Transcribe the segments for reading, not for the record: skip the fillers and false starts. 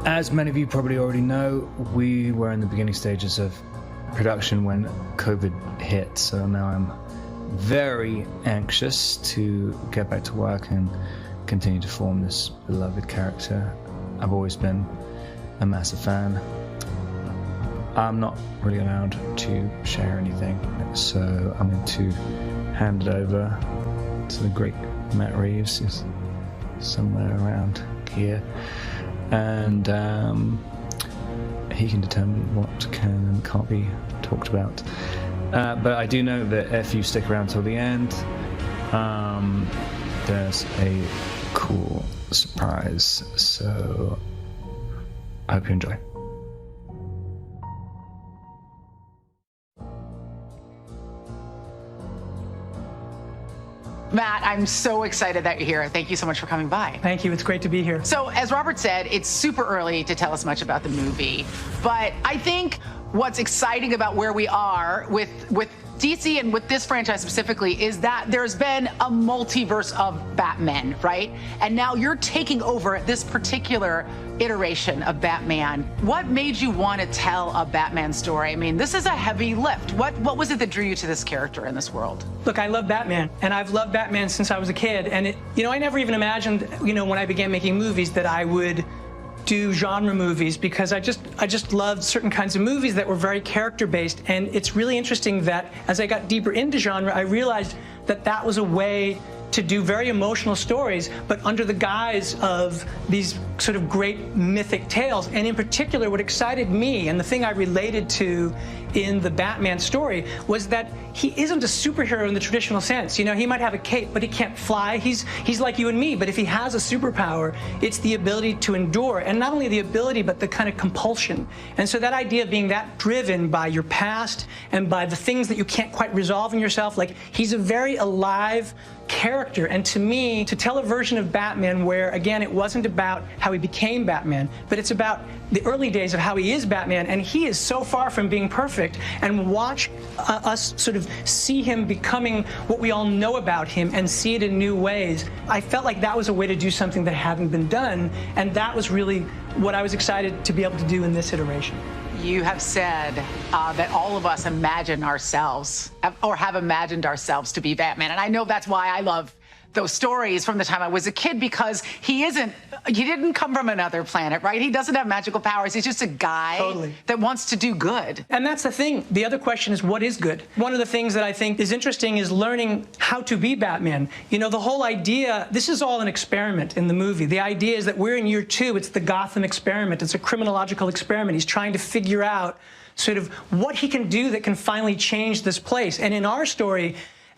As many of you probably already know, we were in the beginning stages of production when COVID hit, so now I'm very anxious to get back to work and continue to form this beloved character. I've always been a massive fan. I'm not really allowed to share anything, so I'm going to hand it over to the great Matt Reeves, who's somewhere around here, and he can determine what can and can't be talked about. But I do know that if you stick around till the end, there's a cool surprise, so I hope you enjoy. Matt, I'm so excited that you're here. Thank you so much for coming by. Thank you. It's great to be here. So, as Robert said, it's super early to tell us much about the movie, but I think what's exciting about where we are with DC and with this franchise specifically is that there's been a multiverse of Batman, right? And now you're taking over this particular iteration of Batman. What made you want to tell a Batman story? I mean, this is a heavy lift. What was it that drew you to this character in this world? Look, I love Batman, and I've loved Batman since I was a kid. And I never even imagined, when I began making movies, that I would do genre movies, because I just loved certain kinds of movies that were very character-based. And it's really interesting that as I got deeper into genre, I realized that that was a way to do very emotional stories, but under the guise of these sort of great mythic tales. And in particular, what excited me, and the thing I related to in the Batman story, was that he isn't a superhero in the traditional sense. He might have a cape, but he can't fly. He's like you and me, but if he has a superpower, it's the ability to endure. And not only the ability, but the kind of compulsion. And so that idea of being that driven by your past and by the things that you can't quite resolve in yourself, like, he's a very alive character. And to me, to tell a version of Batman where, again, it wasn't about how he became Batman, but it's about the early days of how he is Batman, and he is so far from being perfect, and watch us sort of see him becoming what we all know about him and see it in new ways. I felt like that was a way to do something that hadn't been done, and that was really what I was excited to be able to do in this iteration. You have said that all of us imagine ourselves, or have imagined ourselves to be Batman. And I know that's why I love those stories from the time I was a kid, because he didn't come from another planet, right? He doesn't have magical powers. He's just a guy that wants to do good. And that's the thing. The other question is, what is good? One of the things that I think is interesting is learning how to be Batman. The whole idea, this is all an experiment in the movie. The idea is that we're in year 2. It's the Gotham experiment. It's a criminological experiment. He's trying to figure out sort of what he can do that can finally change this place. And in our story,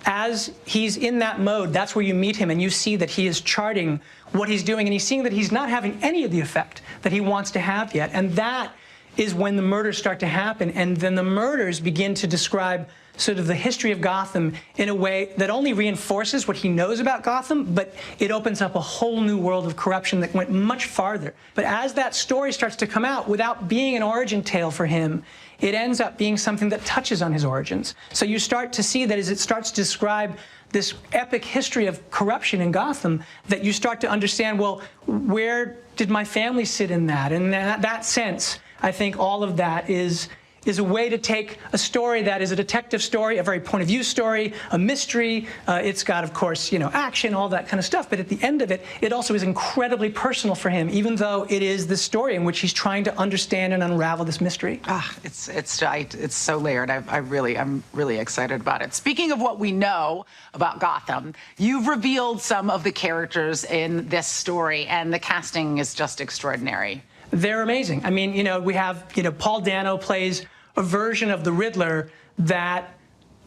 as he's in that mode, that's where you meet him, and you see that he is charting what he's doing, and he's seeing that he's not having any of the effect that he wants to have yet. And that is when the murders start to happen, and then the murders begin to describe sort of the history of Gotham in a way that only reinforces what he knows about Gotham, but it opens up a whole new world of corruption that went much farther. But as that story starts to come out, without being an origin tale for him, it ends up being something that touches on his origins. So you start to see that as it starts to describe this epic history of corruption in Gotham, that you start to understand, well, where did my family sit in that? And in that sense, I think all of that is a way to take a story that is a detective story, a very point-of-view story, a mystery. It's got, of course, action, all that kind of stuff. But at the end of it, it also is incredibly personal for him, even though it is the story in which he's trying to understand and unravel this mystery. It's so layered. I'm really excited about it. Speaking of what we know about Gotham, you've revealed some of the characters in this story, and the casting is just extraordinary. They're amazing. I mean, we have, Paul Dano plays a version of the Riddler that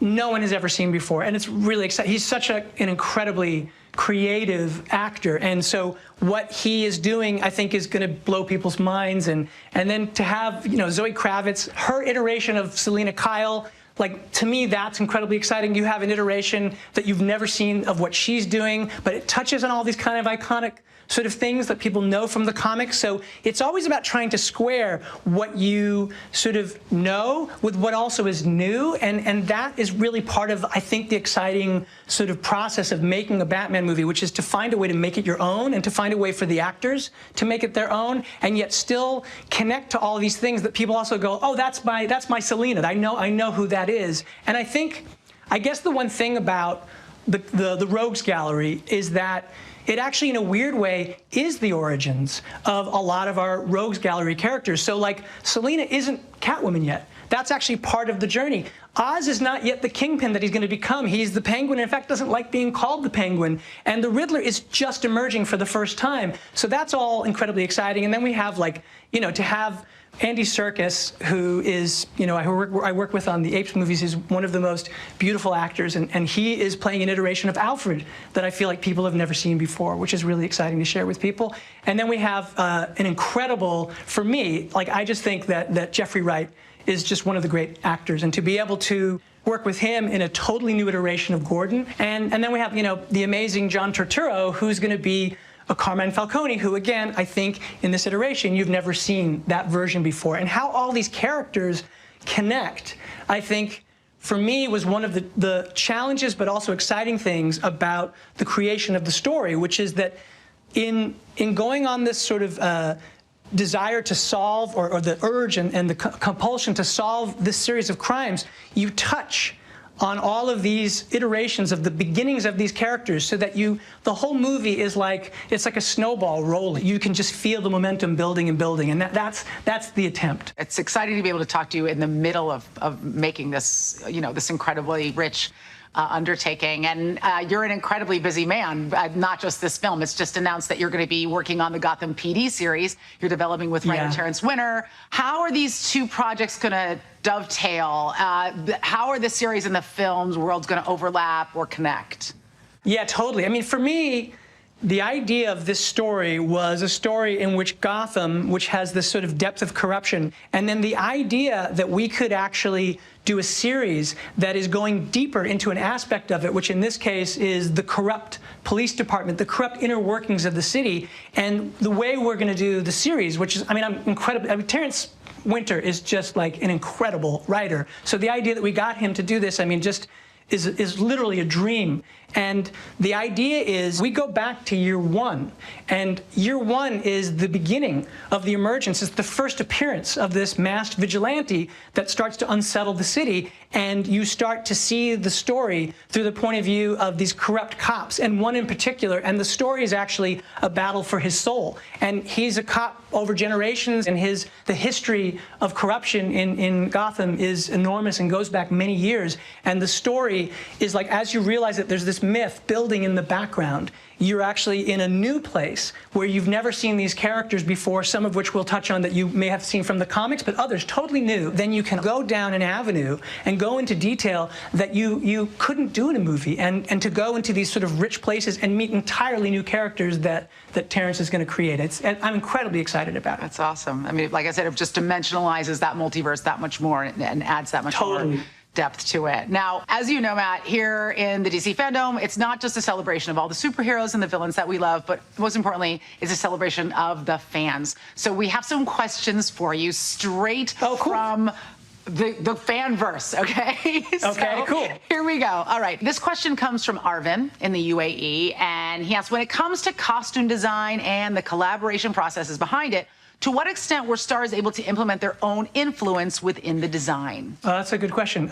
no one has ever seen before, and it's really exciting. He's such an incredibly creative actor, and so what he is doing, I think, is going to blow people's minds. And then to have, Zoe Kravitz, her iteration of Selena Kyle, like, to me, that's incredibly exciting. You have an iteration that you've never seen of what she's doing, but it touches on all these kind of iconic sort of things that people know from the comics. So it's always about trying to square what you sort of know with what also is new. And that is really part of, I think, the exciting sort of process of making a Batman movie, which is to find a way to make it your own and to find a way for the actors to make it their own, and yet still connect to all these things that people also go, oh, that's my Selina. I know who that is. And I guess the one thing about the Rogues Gallery is that it actually, in a weird way, is the origins of a lot of our Rogues Gallery characters. So, like, Selina isn't Catwoman yet. That's actually part of the journey. Oz is not yet the Kingpin that he's going to become. He's the Penguin, and in fact, doesn't like being called the Penguin. And the Riddler is just emerging for the first time. So that's all incredibly exciting. And then we have, like, you know, to have Andy Serkis, who is, you know, I work with on the Apes movies, is one of the most beautiful actors, and he is playing an iteration of Alfred that I feel like people have never seen before, which is really exciting to share with people. And then we have an incredible, for me, like, I just think that Jeffrey Wright is just one of the great actors, and to be able to work with him in a totally new iteration of Gordon. And then we have, you know, the amazing John Turturro, who's going to be a Carmine Falcone, who, again, I think in this iteration, you've never seen that version before. And how all these characters connect, I think, for me, was one of the challenges, but also exciting things about the creation of the story, which is that in going on this sort of desire to solve, or the urge and the compulsion to solve this series of crimes, you touch on all of these iterations of the beginnings of these characters, so that the whole movie is like, it's like a snowball rolling. You can just feel the momentum building and building, and that's the attempt. It's exciting to be able to talk to you in the middle of making this, you know, this incredibly rich undertaking. And you're an incredibly busy man, not just this film. It's just announced that you're going to be working on the Gotham PD series you're developing with writer Terrence Winter. How are these two projects going to dovetail? How are the series and the film's worlds going to overlap or connect? Yeah, totally. I mean, for me, the idea of this story was a story in which Gotham, which has this sort of depth of corruption, and then the idea that we could actually do a series that is going deeper into an aspect of it, which in this case is the corrupt police department, the corrupt inner workings of the city, and the way we're going to do the series, which is, I mean, I'm incredible. I mean, Terrence Winter is just like an incredible writer. So the idea that we got him to do this, I mean, just is literally a dream. And the idea is we go back to year one, and year one is the beginning of the emergence. It's the first appearance of this masked vigilante that starts to unsettle the city, and you start to see the story through the point of view of these corrupt cops, and one in particular, and the story is actually a battle for his soul. And he's a cop over generations, and the history of corruption in Gotham is enormous and goes back many years. And the story is like, as you realize that there's this myth building in the background, you're actually in a new place where you've never seen these characters before, some of which we'll touch on that you may have seen from the comics, but others totally new. Then you can go down an avenue and go into detail that you couldn't do in a movie, and to go into these sort of rich places and meet entirely new characters that Terrence is going to create. I'm incredibly excited about it. That's awesome. I mean, like I said, it just dimensionalizes that multiverse that much more and adds that much more depth to it. Now, as you know, Matt, here in the DC Fandome, it's not just a celebration of all the superheroes and the villains that we love, but most importantly, it's a celebration of the fans. So we have some questions for you straight from the fanverse, okay? Okay, cool. Here we go. All right, this question comes from Arvin in the UAE, and he asks, when it comes to costume design and the collaboration processes behind it, to what extent were stars able to implement their own influence within the design? That's a good question.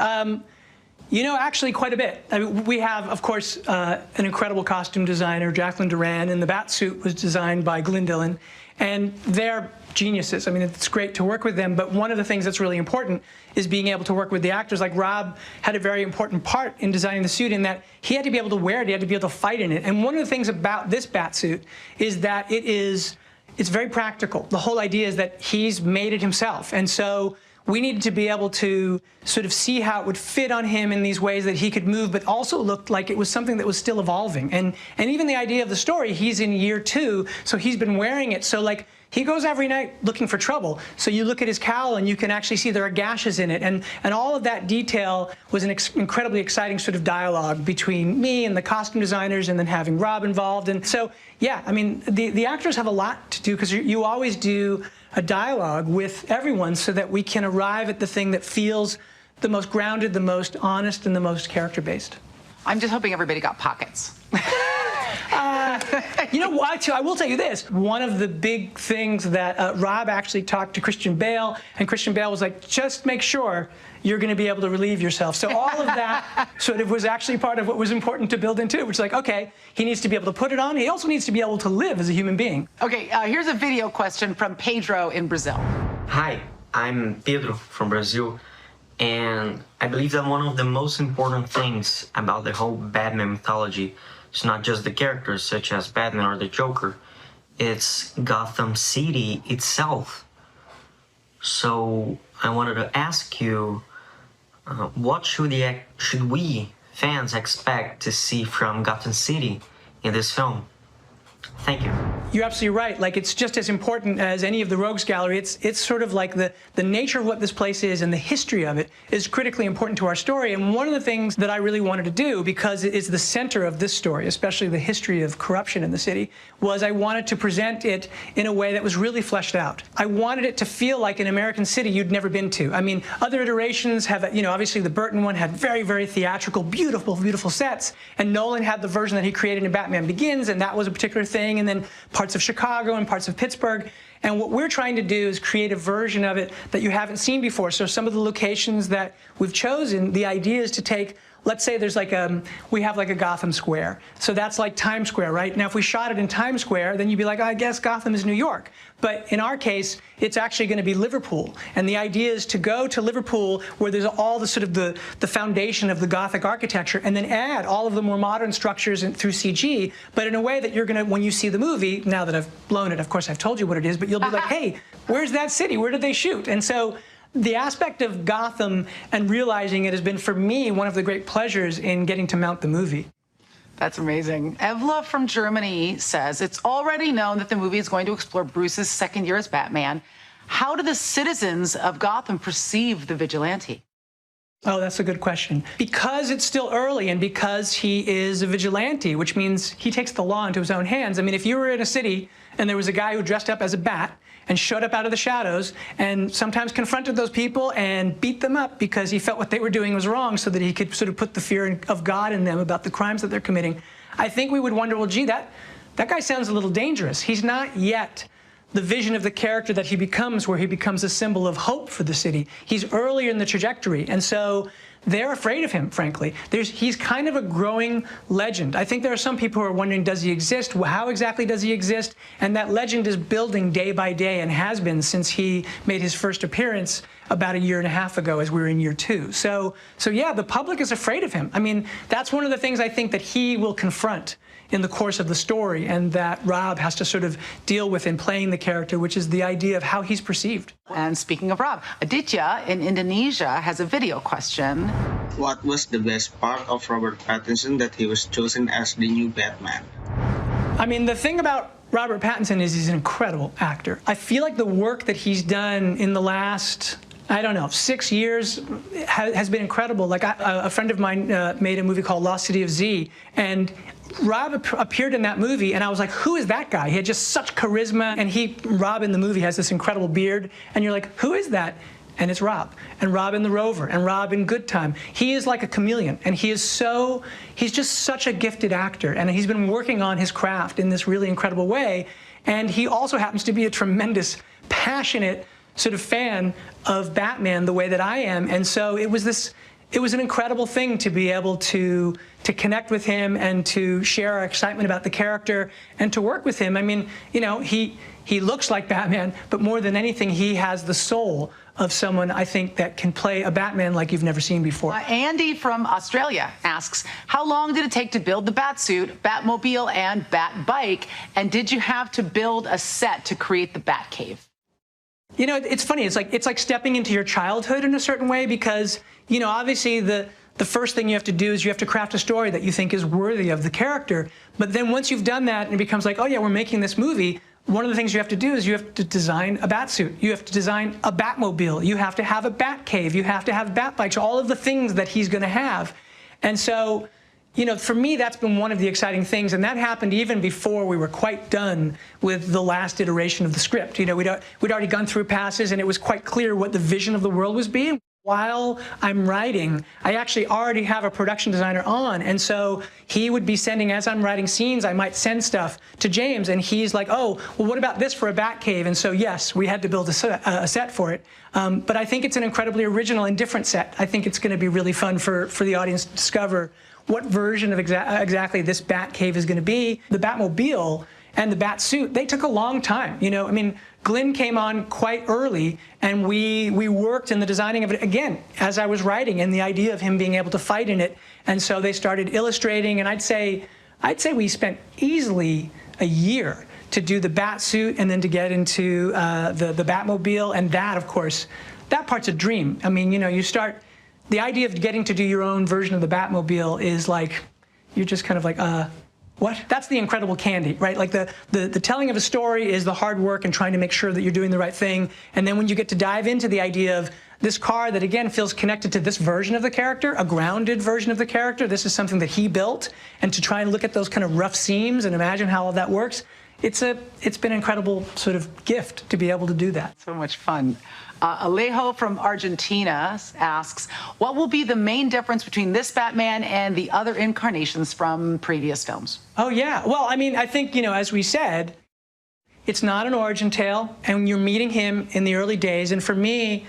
You know, actually quite a bit. I mean, we have, of course, an incredible costume designer, Jacqueline Duran, and the bat suit was designed by Glyn Dillon, and they're geniuses. I mean, it's great to work with them, but one of the things that's really important is being able to work with the actors. Like, Rob had a very important part in designing the suit in that he had to be able to wear it, he had to be able to fight in it. And one of the things about this bat suit is that it's very practical. The whole idea is that he's made it himself. And so we needed to be able to sort of see how it would fit on him in these ways that he could move, but also looked like it was something that was still evolving. And even the idea of the story, he's in year 2, so he's been wearing it. So, like, he goes every night looking for trouble. So you look at his cowl and you can actually see there are gashes in it. And all of that detail was an incredibly exciting sort of dialogue between me and the costume designers, and then having Rob involved. And so, yeah, I mean, the actors have a lot to do, because you always do a dialogue with everyone so that we can arrive at the thing that feels the most grounded, the most honest, and the most character-based. I'm just hoping everybody got pockets. You know, I will tell you this. One of the big things that Rob actually talked to Christian Bale, and Christian Bale was like, just make sure you're going to be able to relieve yourself. So all of that sort of was actually part of what was important to build into it, which is like, okay, he needs to be able to put it on. He also needs to be able to live as a human being. Okay, here's a video question from Pedro in Brazil. Hi, I'm Pedro from Brazil, and I believe that one of the most important things about the whole Batman mythology is not just the characters such as Batman or the Joker, it's Gotham City itself. So I wanted to ask you, what should we fans expect to see from Gotham City in this film? Thank you. You're absolutely right. Like, it's just as important as any of the Rogues Gallery. It's sort of like the nature of what this place is and the history of it is critically important to our story. And one of the things that I really wanted to do, because it is the center of this story, especially the history of corruption in the city, was I wanted to present it in a way that was really fleshed out. I wanted it to feel like an American city you'd never been to. I mean, other iterations have, you know, obviously the Burton one had very, very theatrical, beautiful, beautiful sets. And Nolan had the version that he created in Batman Begins, and that was a particular thing. And then parts of Chicago and parts of Pittsburgh. And what we're trying to do is create a version of it that you haven't seen before. So some of the locations that we've chosen, the idea is to take, let's say there's like we have like a Gotham Square. So that's like Times Square, right? Now, if we shot it in Times Square, then you'd be like, oh, I guess Gotham is New York. But in our case, it's actually going to be Liverpool. And the idea is to go to Liverpool, where there's all the sort of the foundation of the Gothic architecture, and then add all of the more modern structures through CG, but in a way that you're going to, when you see the movie, now that I've blown it, of course I've told you what it is, but you'll be like, hey, where's that city? Where did they shoot? And so the aspect of Gotham and realizing it has been, for me, one of the great pleasures in getting to mount the movie. That's amazing. Evla from Germany says, it's already known that the movie is going to explore Bruce's second year as Batman. How do the citizens of Gotham perceive the vigilante? Oh, that's a good question. Because it's still early and because he is a vigilante, which means he takes the law into his own hands. I mean, if you were in a city and there was a guy who dressed up as a bat and showed up out of the shadows and sometimes confronted those people and beat them up because he felt what they were doing was wrong, so that he could sort of put the fear of God in them about the crimes that they're committing, I think we would wonder, well, gee, that guy sounds a little dangerous. He's not yet the vision of the character that he becomes, where he becomes a symbol of hope for the city. He's earlier in the trajectory, and so they're afraid of him, frankly. He's kind of a growing legend. I think there are some people who are wondering, does he exist? How exactly does he exist? And that legend is building day by day, and has been since he made his first appearance about a year and a half ago, as we were in year 2. So yeah, the public is afraid of him. I mean, that's one of the things I think that he will confront in the course of the story, and that Rob has to sort of deal with in playing the character, which is the idea of how he's perceived. And speaking of Rob, Aditya in Indonesia has a video question. What was the best part of Robert Pattinson that he was chosen as the new Batman? I mean, the thing about Robert Pattinson is he's an incredible actor. I feel like the work that he's done in the last, I don't know, 6 years has been incredible. Like, a friend of mine made a movie called Lost City of Z, and Rob appeared in that movie, and I was like, who is that guy? He had just such charisma, and Rob in the movie has this incredible beard, and you're like, who is that? And it's Rob, and Rob in The Rover, and Rob in Good Time. He is like a chameleon, and he's just such a gifted actor, and he's been working on his craft in this really incredible way, and he also happens to be a tremendous, passionate sort of fan of Batman the way that I am, and so it was an incredible thing to be able to connect with him and to share our excitement about the character and to work with him. I mean, you know, he looks like Batman, but more than anything, he has the soul of someone, I think, that can play a Batman like you've never seen before. Andy from Australia asks, how long did it take to build the Batsuit, Batmobile, and Batbike? And did you have to build a set to create the Batcave? You know, it's funny. It's like stepping into your childhood in a certain way, because, you know, obviously the first thing you have to do is you have to craft a story that you think is worthy of the character. But then once you've done that and it becomes like, oh yeah, we're making this movie, one of the things you have to do is you have to design a bat suit. You have to design a Batmobile. You have to have a bat cave. You have to have bat bikes, all of the things that he's going to have. And so, you know, for me, that's been one of the exciting things, and that happened even before we were quite done with the last iteration of the script. You know, we'd already gone through passes, and it was quite clear what the vision of the world was being. While I'm writing, I actually already have a production designer on, and so he would be sending, as I'm writing scenes, I might send stuff to James, and he's like, oh, well, what about this for a bat cave? And so, yes, we had to build a set for it. But I think it's an incredibly original and different set. I think it's going to be really fun for the audience to discover what version of exactly this bat cave is going to be. The Batmobile and the bat suit, they took a long time. You know, I mean, Glenn came on quite early, and we worked in the designing of it, again, as I was writing, and the idea of him being able to fight in it. And so they started illustrating, and I'd say we spent easily a year to do the bat suit and then to get into the Batmobile. And that, of course, that part's a dream. I mean, you know, the idea of getting to do your own version of the Batmobile is like, you're just kind of like, what? That's the incredible candy, right? Like the telling of a story is the hard work and trying to make sure that you're doing the right thing. And then when you get to dive into the idea of this car that, again, feels connected to this version of the character, a grounded version of the character, this is something that he built, and to try and look at those kind of rough seams and imagine how all that works, it's been an incredible sort of gift to be able to do that. So much fun. Alejo from Argentina asks, what will be the main difference between this Batman and the other incarnations from previous films? Oh, yeah. Well, I mean, I think, you know, as we said, it's not an origin tale, and you're meeting him in the early days. And for me,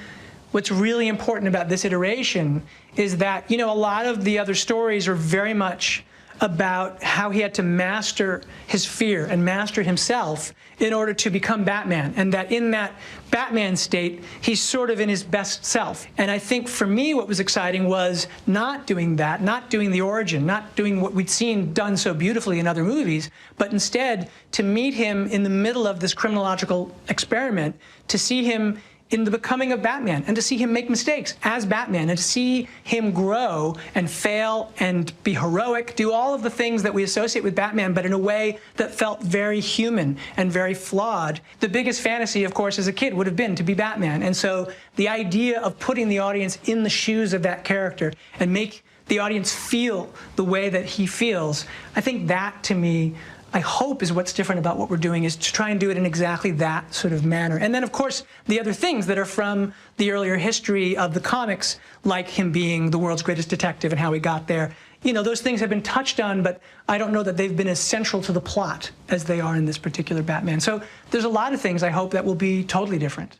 what's really important about this iteration is that, you know, a lot of the other stories are very much about how he had to master his fear and master himself in order to become Batman, and that in that Batman state, he's sort of in his best self. And I think for me, what was exciting was not doing that, not doing the origin, not doing what we'd seen done so beautifully in other movies, but instead to meet him in the middle of this criminological experiment, to see him in the becoming of Batman, and to see him make mistakes as Batman, and to see him grow and fail and be heroic, do all of the things that we associate with Batman, but in a way that felt very human and very flawed. The biggest fantasy, of course, as a kid would have been to be Batman. And so the idea of putting the audience in the shoes of that character and make the audience feel the way that he feels, I think that, to me, I hope is what's different about what we're doing, is to try and do it in exactly that sort of manner. And then, of course, the other things that are from the earlier history of the comics, like him being the world's greatest detective and how he got there, you know, those things have been touched on, but I don't know that they've been as central to the plot as they are in this particular Batman. So there's a lot of things I hope that will be totally different.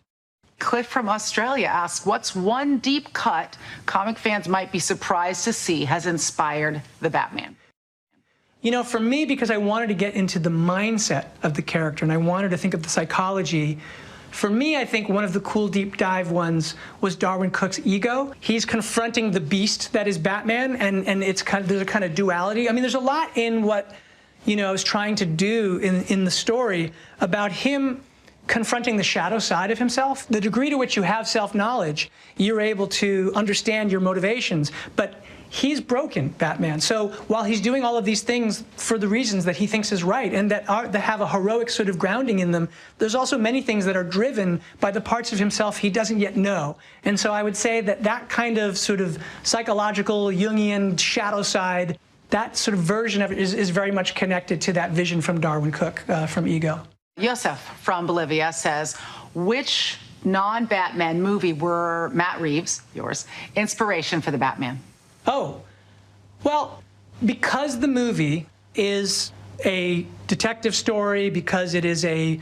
Cliff from Australia asks, what's one deep cut comic fans might be surprised to see has inspired the Batman? You know, for me, because I wanted to get into the mindset of the character and I wanted to think of the psychology, for me, I think one of the cool deep dive ones was Darwin Cook's ego. He's confronting the beast that is Batman, and it's kind of, there's a kind of duality. I mean, there's a lot in what, you know, I was trying to do in the story about him confronting the shadow side of himself. The degree to which you have self-knowledge, you're able to understand your motivations, but he's broken, Batman. So while he's doing all of these things for the reasons that he thinks is right and that have a heroic sort of grounding in them, there's also many things that are driven by the parts of himself he doesn't yet know. And so I would say that that kind of sort of psychological, Jungian shadow side, that sort of version of it is very much connected to that vision from Darwin Cook, from Ego. Yosef from Bolivia says, which non-Batman movie were Matt Reeves, yours, inspiration for the Batman? Oh, well, because the movie is a detective story, because it is a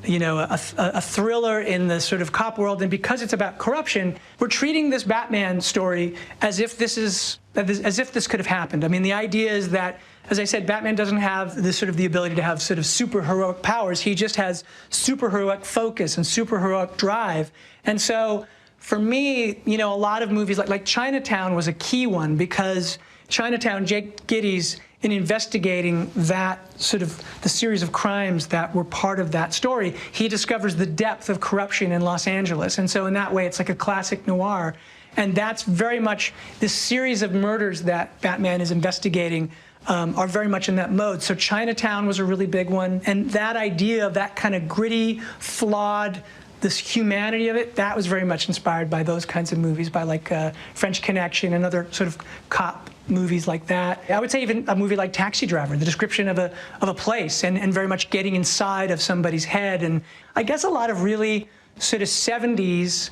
thriller in the sort of cop world, and because it's about corruption, we're treating this Batman story as if this could have happened. I mean, the idea is that, as I said, Batman doesn't have this sort of the ability to have sort of super heroic powers. He just has super heroic focus and super heroic drive. And so, for me, you know, a lot of movies like Chinatown was a key one, because Chinatown, Jake Gittes, in investigating that sort of the series of crimes that were part of that story, he discovers the depth of corruption in Los Angeles. And so in that way, it's like a classic noir. And that's very much this series of murders that Batman is investigating are very much in that mode. So Chinatown was a really big one. And that idea of that kind of gritty, flawed, this humanity of it, that was very much inspired by those kinds of movies, by like French Connection and other sort of cop movies like that. I would say even a movie like Taxi Driver, the description of a place and very much getting inside of somebody's head. And I guess a lot of really sort of 70s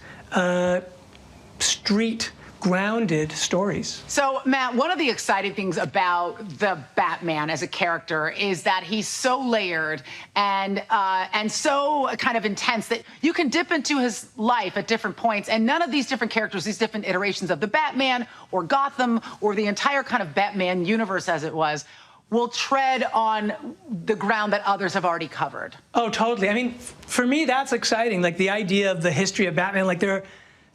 street grounded stories. So, Matt, one of the exciting things about the Batman as a character is that he's so layered and so kind of intense that you can dip into his life at different points, and none of these different characters, these different iterations of the Batman or Gotham or the entire kind of Batman universe as it was, will tread on the ground that others have already covered. Oh, totally. I mean, for me, that's exciting. Like the idea of the history of Batman, like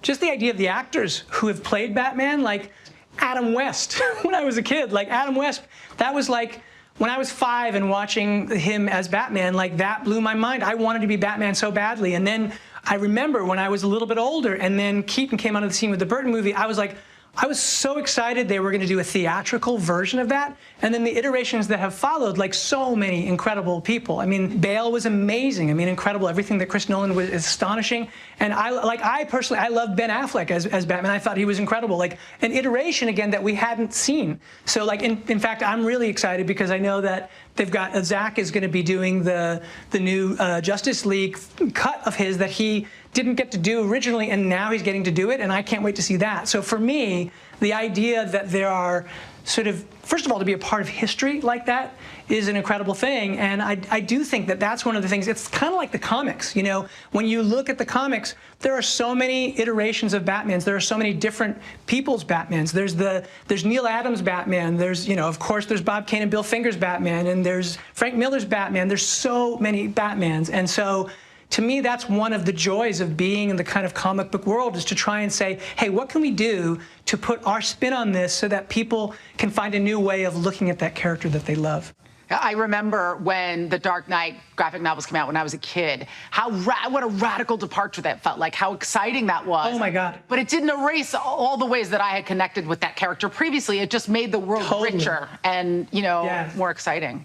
just the idea of the actors who have played Batman, like Adam West, when I was a kid, like Adam West, that was like, when I was 5 and watching him as Batman, like that blew my mind. I wanted to be Batman so badly. And then I remember when I was a little bit older and then Keaton came onto the scene with the Burton movie, I was so excited they were going to do a theatrical version of that. And then the iterations that have followed, like so many incredible people. I mean, Bale was amazing. I mean, incredible. Everything that Chris Nolan was is astonishing. And I personally, I love Ben Affleck as Batman. I thought he was incredible. Like an iteration again that we hadn't seen. So like, in fact, I'm really excited because I know that they've got, Zach is going to be doing the new Justice League cut of his that he didn't get to do originally, and now he's getting to do it, and I can't wait to see that. So for me, the idea that there are sort of, first of all, to be a part of history like that is an incredible thing, and I do think that that's one of the things, it's kind of like the comics, you know, when you look at the comics, there are so many iterations of Batmans, there are so many different people's Batmans, there's Neil Adams' Batman, there's, you know, of course there's Bob Kane and Bill Finger's Batman, and there's Frank Miller's Batman, there's so many Batmans, and so to me, that's one of the joys of being in the kind of comic book world, is to try and say, hey, what can we do to put our spin on this so that people can find a new way of looking at that character that they love. I remember when the Dark Knight graphic novels came out when I was a kid, what a radical departure that felt like, how exciting that was. Oh my God. But it didn't erase all the ways that I had connected with that character previously. It just made the world richer and, you know, more exciting.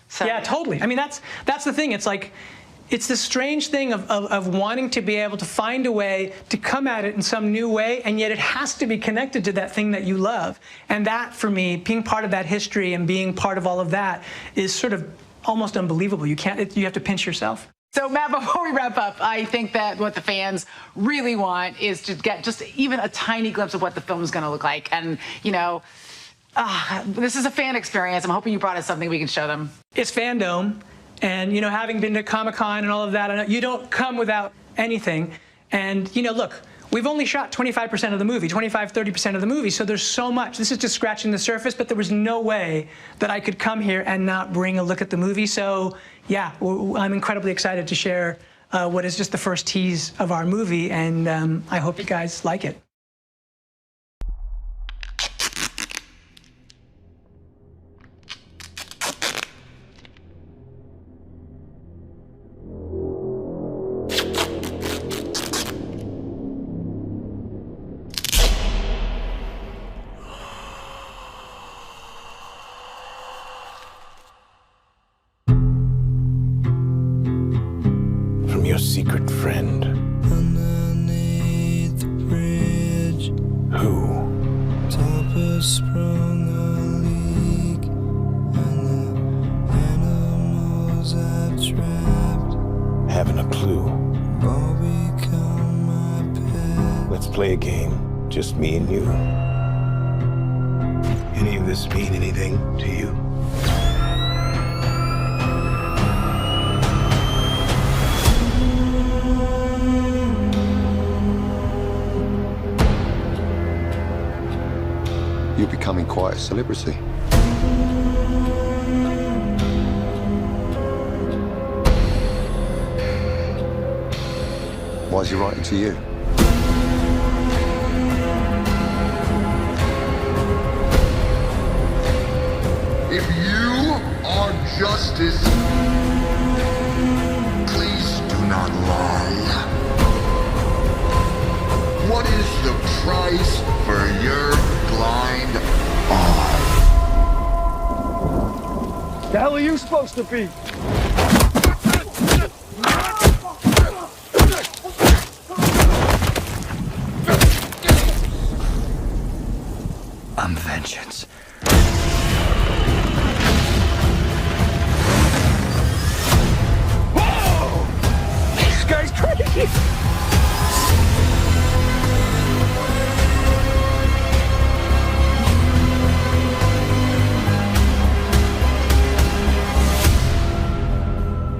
So, yeah, totally. I mean, that's the thing. It's like, it's this strange thing of wanting to be able to find a way to come at it in some new way, and yet it has to be connected to that thing that you love. And that, for me, being part of that history and being part of all of that is sort of almost unbelievable. You have to pinch yourself. So, Matt, before we wrap up, I think that what the fans really want is to get just even a tiny glimpse of what the film is going to look like. And, you know, this is a fan experience. I'm hoping you brought us something we can show them. It's Fandome. And, you know, having been to Comic-Con and all of that, I know you don't come without anything. And, you know, look, we've only shot 25% of the movie, 25–30% of the movie, so there's so much. This is just scratching the surface, but there was no way that I could come here and not bring a look at the movie. So, yeah, I'm incredibly excited to share what is just the first tease of our movie, and I hope you guys like it. Your secret friend. Underneath the bridge, Who? Topper sprung a leak, and the animals I've trapped Haven't a clue. all become my pet. Let's play a game. Just me and you. Any of this mean anything to you? You're becoming quite a celebrity. Why is he writing to you? If you are justice, please do not lie. What is the price for your blind eye? The hell are you supposed to be? I'm vengeance. Whoa! This guy's crazy!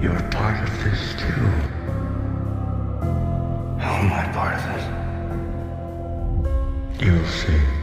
You're part of this too. How am I part of it? You'll see.